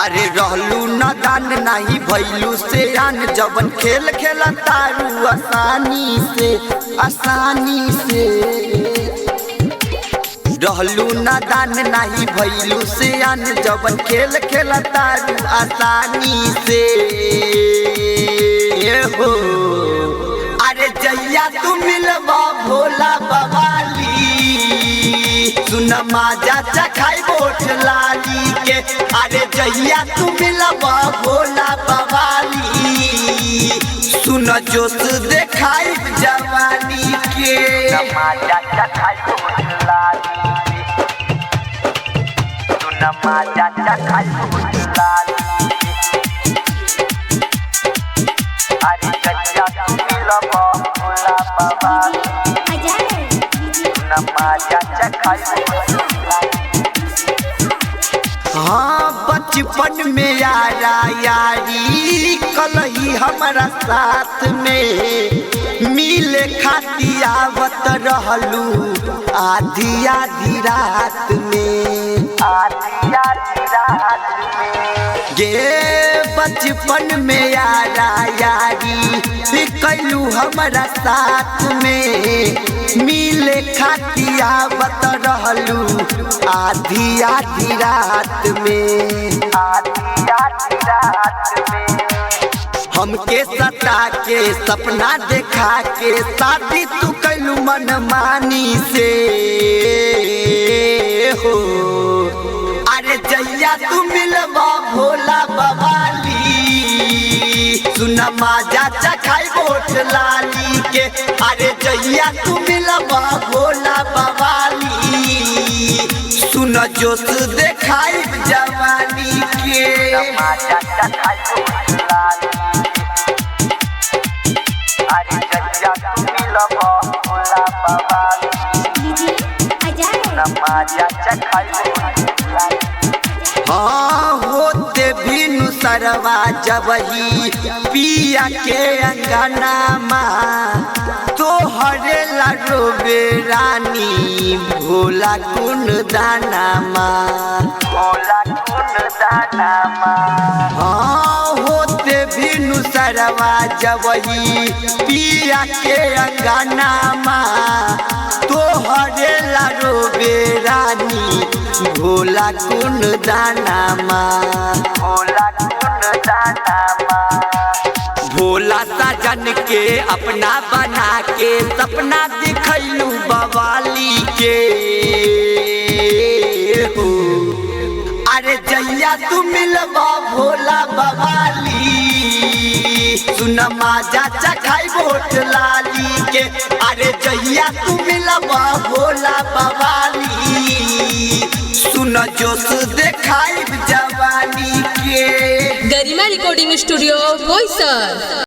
अरे रहलू नादान नहीं भैलू से आन जवन खेल खेला तारू आसानी से रहलू नादान नहीं भैलू से आन जवन खेल खेला तारू आसानी से हो। अरे जैया तू मिलबा भोला बवाली सुन माजा चखाई बोट लाली के। अरे जैया तू मिलबा भोला बवाली सुन जोश देखाई जवानी के। माजा चखाई बोट लाली सुन माजा चखाई बोट लाली। अरे जैया तू मिलबा भोला बवाली हाँ बचपन में यारा यारी कलही हमारा साथ में मिले खाती आवत रहलू आधी आधी रात में गे बचपन में यारा यारी कैलू हमारा साथ में मिले खाती आवत रहलू आधी आधी रात में हमके सता के सपना देखा के शादी तू कैलू मनमानी से हो। अरे जैया तू मिलबा भोला बवाली सुन माजा चखाई बोट लाली के। अरे जैया तू मिलबा भोला बवाली सुन जोश देखाई जवानी के। माजा चखाई बोट लाली अरे जैया तू मिलबा भोला बवाली सुन माजा चखाई बोट लाली। हाँ होते भीनु सरवा जबही पिया के अंगना तो हरेला रोबे रानी भोला कुन दाना हाँ होते भीनु सरवा जबही पिया के अंगना तो हरेला रोबे रानी भोला कुन दाना भोला साजन के अपना बना के सपना दिखैलू बवाली के हो। अरे जैया तू मिलबा भोला बवाली सुन माजा चखाई बोट लाली के। अरे जैया तू मिलबा भोला बवाली सुन जोश देखाई जवानी के। गरिमा रिकॉर्डिंग स्टूडियो बोईसर।